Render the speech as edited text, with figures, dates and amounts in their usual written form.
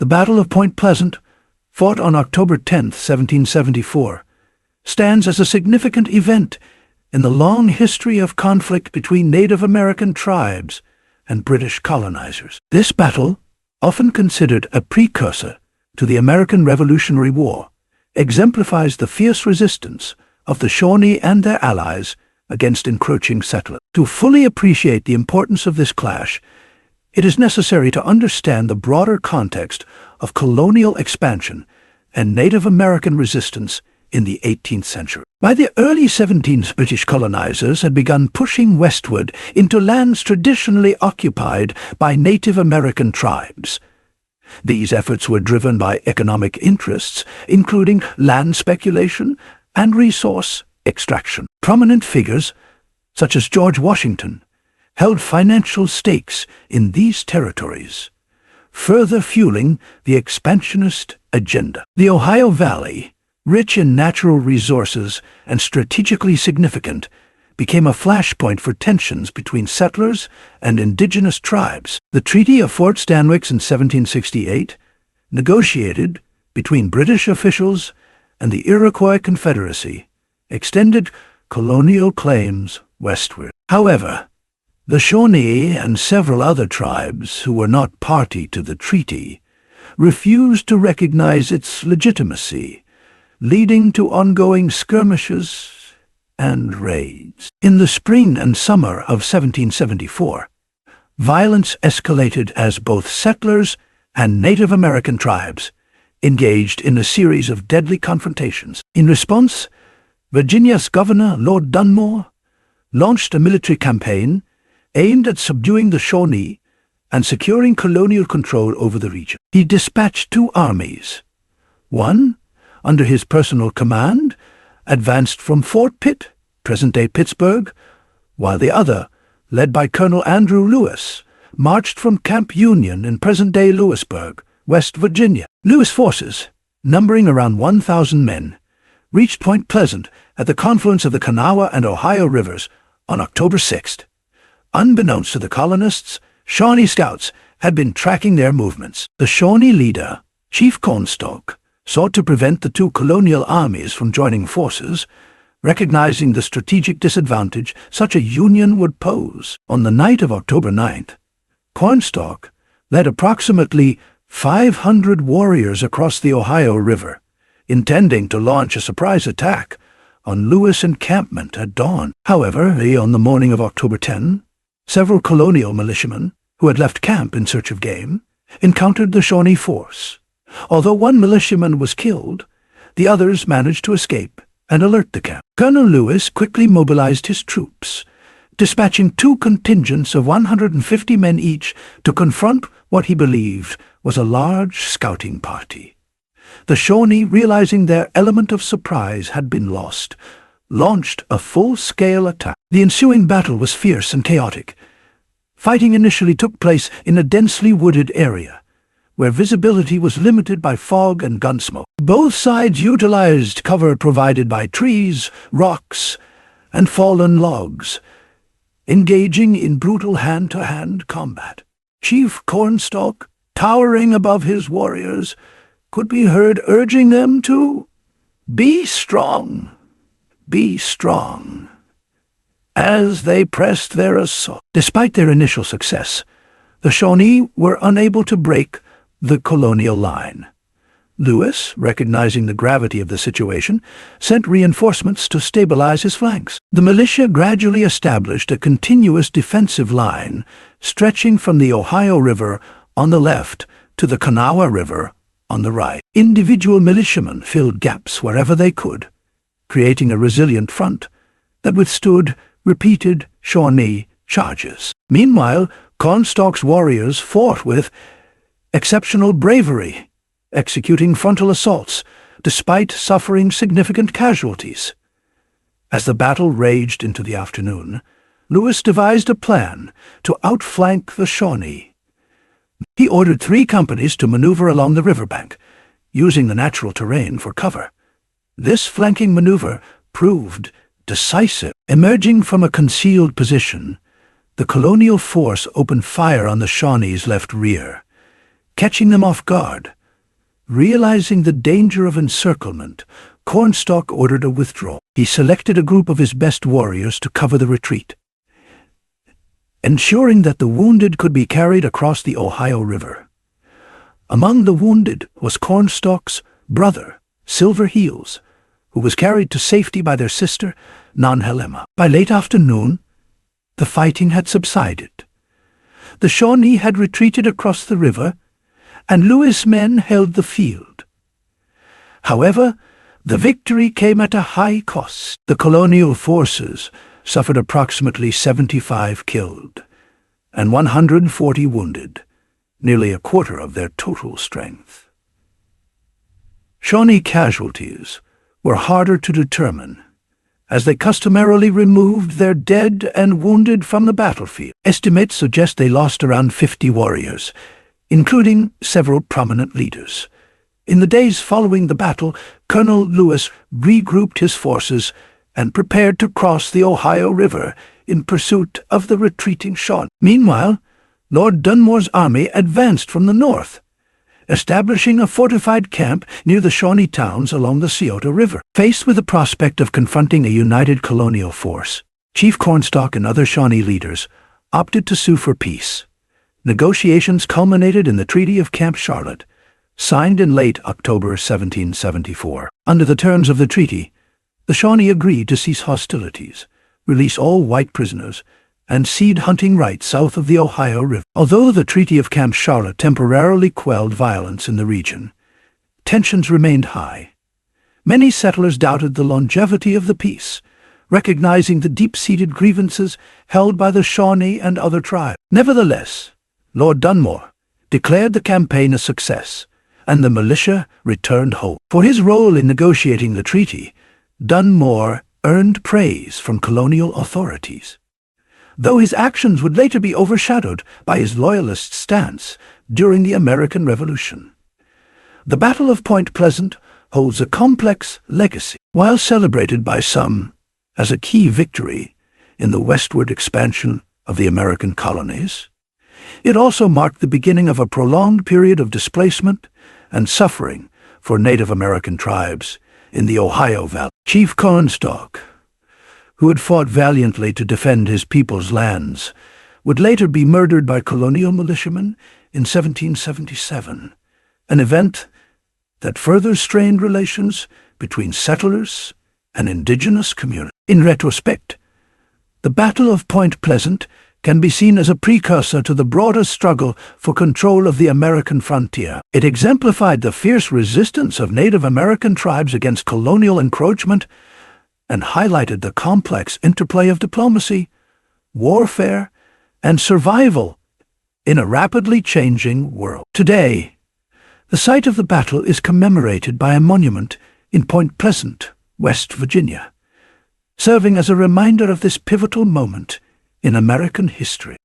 The Battle of Point Pleasant, fought on October 10, 1774, stands as a significant event in the long history of conflict between Native American tribes and British colonizers. This battle, often considered a precursor to the American Revolutionary War, exemplifies the fierce resistance of the Shawnee and their allies against encroaching settlers. To fully appreciate the importance of this clash, it is necessary to understand the broader context of colonial expansion and Native American resistance in the 18th century. By the early 17th, British colonizers had begun pushing westward into lands traditionally occupied by Native American tribes. These efforts were driven by economic interests, including land speculation and resource extraction. Prominent figures, such as George Washington, held financial stakes in these territories, further fueling the expansionist agenda. The Ohio Valley, rich in natural resources and strategically significant, became a flashpoint for tensions between settlers and indigenous tribes. The Treaty of Fort Stanwix in 1768, negotiated between British officials and the Iroquois Confederacy, extended colonial claims westward. However, the Shawnee and several other tribes who were not party to the treaty refused to recognize its legitimacy, leading to ongoing skirmishes and raids. In the spring and summer of 1774, violence escalated as both settlers and Native American tribes engaged in a series of deadly confrontations. In response, Virginia's Governor Lord Dunmore launched a military campaign aimed at subduing the Shawnee and securing colonial control over the region. He dispatched two armies. One, under his personal command, advanced from Fort Pitt, present-day Pittsburgh, while the other, led by Colonel Andrew Lewis, marched from Camp Union in present-day Lewisburg, West Virginia. Lewis' forces, numbering around 1,000 men, reached Point Pleasant at the confluence of the Kanawha and Ohio rivers on October 6th. Unbeknownst to the colonists, Shawnee scouts had been tracking their movements. The Shawnee leader, Chief Cornstalk, sought to prevent the two colonial armies from joining forces, recognizing the strategic disadvantage such a union would pose. On the night of October 9th, Cornstalk led approximately 500 warriors across the Ohio River, intending to launch a surprise attack on Lewis' encampment at dawn. However, on the morning of October 10, several colonial militiamen, who had left camp in search of game, encountered the Shawnee force. Although one militiaman was killed, the others managed to escape and alert the camp. Colonel Lewis quickly mobilized his troops, dispatching two contingents of 150 men each to confront what he believed was a large scouting party. The Shawnee, realizing their element of surprise had been lost, launched a full-scale attack. The ensuing battle was fierce and chaotic. Fighting initially took place in a densely wooded area, where visibility was limited by fog and gunsmoke. Both sides utilized cover provided by trees, rocks, and fallen logs, engaging in brutal hand-to-hand combat. Chief Cornstalk, towering above his warriors, could be heard urging them to be strong, as they pressed their assault. Despite their initial success, the Shawnee were unable to break the colonial line. Lewis, recognizing the gravity of the situation, sent reinforcements to stabilize his flanks. The militia gradually established a continuous defensive line stretching from the Ohio River on the left to the Kanawha River on the right. Individual militiamen filled gaps wherever they could, creating a resilient front that withstood repeated Shawnee charges. Meanwhile, Cornstalk's warriors fought with exceptional bravery, executing frontal assaults despite suffering significant casualties. As the battle raged into the afternoon, Lewis devised a plan to outflank the Shawnee. He ordered 3 companies to maneuver along the riverbank, using the natural terrain for cover. This flanking maneuver proved decisive. Emerging from a concealed position, the colonial force opened fire on the Shawnee's left rear, catching them off guard. Realizing the danger of encirclement, Cornstalk ordered a withdrawal. He selected a group of his best warriors to cover the retreat, ensuring that the wounded could be carried across the Ohio River. Among the wounded was Cornstalk's brother, Silver Heels, who was carried to safety by their sister, Nanhelema. By late afternoon, the fighting had subsided. The Shawnee had retreated across the river, and Lewis' men held the field. However, the victory came at a high cost. The colonial forces suffered approximately 75 killed and 140 wounded, nearly a quarter of their total strength. Shawnee casualties were harder to determine, as they customarily removed their dead and wounded from the battlefield. Estimates suggest they lost around 50 warriors, including several prominent leaders. In the days following the battle, Colonel Lewis regrouped his forces and prepared to cross the Ohio River in pursuit of the retreating Shawnee. Meanwhile, Lord Dunmore's army advanced from the north, establishing a fortified camp near the Shawnee towns along the Scioto River. Faced with the prospect of confronting a united colonial force, Chief Cornstalk and other Shawnee leaders opted to sue for peace. Negotiations culminated in the Treaty of Camp Charlotte, signed in late October 1774. Under the terms of the treaty, the Shawnee agreed to cease hostilities, release all white prisoners, and cede hunting rights south of the Ohio River. Although the Treaty of Camp Charlotte temporarily quelled violence in the region, tensions remained high. Many settlers doubted the longevity of the peace, recognizing the deep-seated grievances held by the Shawnee and other tribes. Nevertheless, Lord Dunmore declared the campaign a success, and the militia returned home. For his role in negotiating the treaty, Dunmore earned praise from colonial authorities, though his actions would later be overshadowed by his loyalist stance during the American Revolution. The Battle of Point Pleasant holds a complex legacy. While celebrated by some as a key victory in the westward expansion of the American colonies, it also marked the beginning of a prolonged period of displacement and suffering for Native American tribes in the Ohio Valley. Chief Cornstalk, who had fought valiantly to defend his people's lands, would later be murdered by colonial militiamen in 1777, an event that further strained relations between settlers and indigenous communities. In retrospect, the Battle of Point Pleasant can be seen as a precursor to the broader struggle for control of the American frontier. It exemplified the fierce resistance of Native American tribes against colonial encroachment and highlighted the complex interplay of diplomacy, warfare, and survival in a rapidly changing world. Today, the site of the battle is commemorated by a monument in Point Pleasant, West Virginia, serving as a reminder of this pivotal moment in American history.